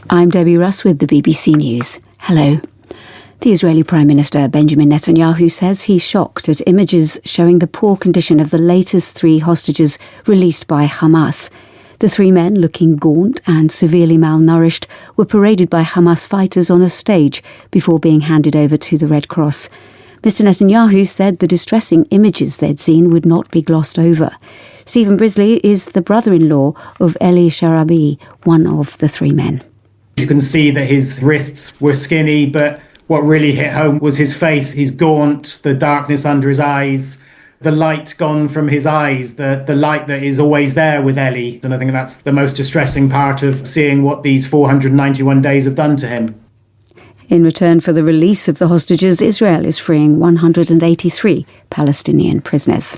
I'm Debbie Russ with the BBC News. Hello. The Israeli Prime Minister Benjamin Netanyahu says he's shocked at images showing the poor condition of the latest 3 hostages released by Hamas. The 3 men, looking gaunt and severely malnourished, were paraded by Hamas fighters on a stage before being handed over to the Red Cross. Mr Netanyahu said the distressing images they'd seen would not be glossed over. Stephen Brisley is the brother-in-law of Eli Sharabi, one of the 3 men. You can see that his wrists were skinny, but what really hit home was his face. He's gaunt, the darkness under his eyes, the light gone from his eyes, the light that is always there with Eli. And I think that's the most distressing part of seeing what these 491 days have done to him. In return for the release of the hostages, Israel is freeing 183 Palestinian prisoners.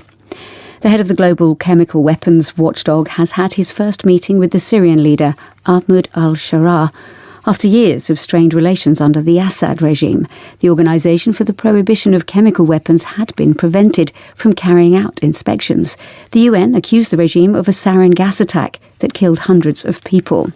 The head of the global chemical weapons watchdog has had his first meeting with the Syrian leader, Ahmed al-Sharaa, after years of strained relations under the Assad regime. The Organisation for the Prohibition of Chemical Weapons had been prevented from carrying out inspections. The UN accused the regime of a sarin gas attack that killed hundreds of people.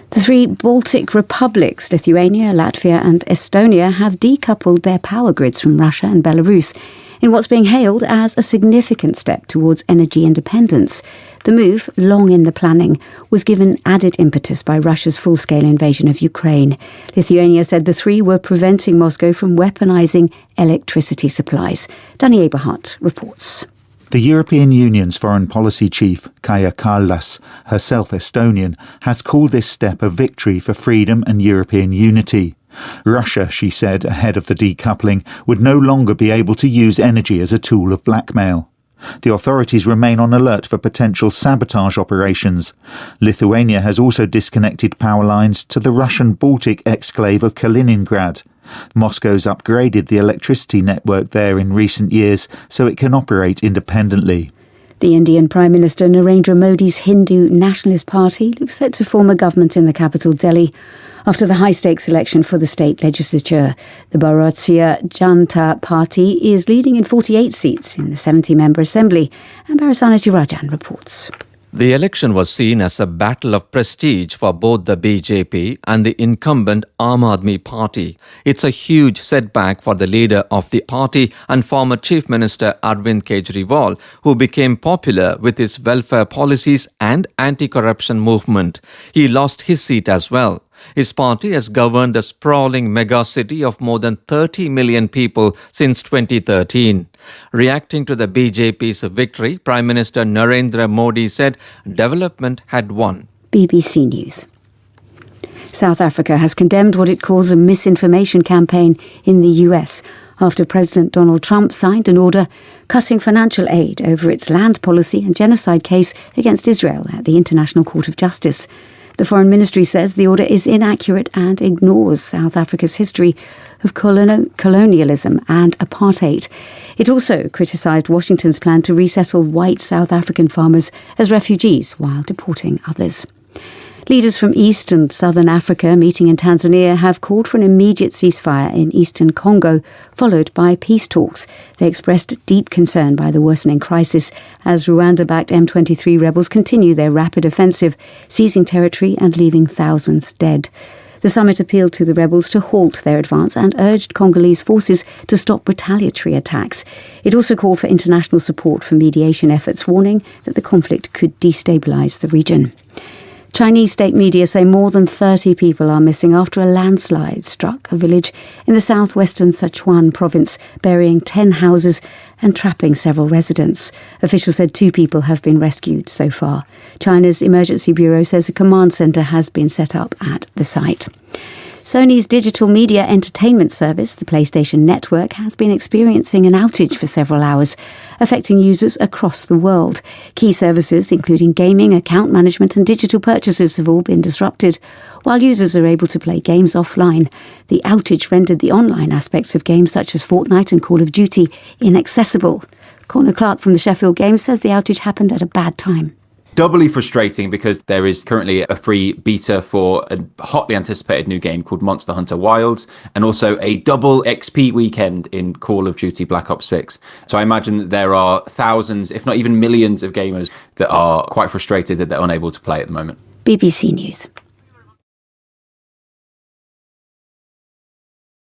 The 3 Baltic republics, Lithuania, Latvia and Estonia, have decoupled their power grids from Russia and Belarus in what's being hailed as a significant step towards energy independence. The move, long in the planning, was given added impetus by Russia's full-scale invasion of Ukraine. Lithuania said the 3 were preventing Moscow from weaponizing electricity supplies. Danny Eberhardt reports. The European Union's foreign policy chief, Kaja Kallas, herself Estonian, has called this step a victory for freedom and European unity. Russia, she said ahead of the decoupling, would no longer be able to use energy as a tool of blackmail. The authorities remain on alert for potential sabotage operations. Lithuania has also disconnected power lines to the Russian Baltic exclave of Kaliningrad. Moscow's upgraded the electricity network there in recent years so it can operate independently. The Indian Prime Minister Narendra Modi's Hindu Nationalist Party looks set to form a government in the capital, Delhi, after the high-stakes election for the state legislature. The Bharatiya Janata Party is leading in 48 seats in the 70-member assembly. And Barasanati Rajan reports. The election was seen as a battle of prestige for both the BJP and the incumbent Aam Aadmi Party. It's a huge setback for the leader of the party and former Chief Minister Arvind Kejriwal, who became popular with his welfare policies and anti-corruption movement. He lost his seat as well. His party has governed the sprawling megacity of more than 30 million people since 2013. Reacting to the BJP's victory, Prime Minister Narendra Modi said development had won. BBC News. South Africa has condemned what it calls a misinformation campaign in the US after President Donald Trump signed an order cutting financial aid over its land policy and genocide case against Israel at the International Court of Justice. The Foreign Ministry says the order is inaccurate and ignores South Africa's history of colonialism and apartheid. It also criticised Washington's plan to resettle white South African farmers as refugees while deporting others. Leaders from East and Southern Africa meeting in Tanzania have called for an immediate ceasefire in eastern Congo, followed by peace talks. They expressed deep concern by the worsening crisis as Rwanda-backed M23 rebels continue their rapid offensive, seizing territory and leaving thousands dead. The summit appealed to the rebels to halt their advance and urged Congolese forces to stop retaliatory attacks. It also called for international support for mediation efforts, warning that the conflict could destabilise the region. Chinese state media say more than 30 people are missing after a landslide struck a village in the southwestern Sichuan province, burying 10 houses and trapping several residents. Officials said 2 people have been rescued so far. China's Emergency Bureau says a command centre has been set up at the site. Sony's digital media entertainment service, the PlayStation Network, has been experiencing an outage for several hours, affecting users across the world. Key services, including gaming, account management and digital purchases, have all been disrupted. While users are able to play games offline, the outage rendered the online aspects of games such as Fortnite and Call of Duty inaccessible. Connor Clark from the Sheffield Games says the outage happened at a bad time. Doubly frustrating because there is currently a free beta for a hotly anticipated new game called Monster Hunter Wilds, and also a double XP weekend in Call of Duty Black Ops 6. So I imagine that there are thousands, if not even millions of gamers that are quite frustrated that they're unable to play at the moment. BBC News.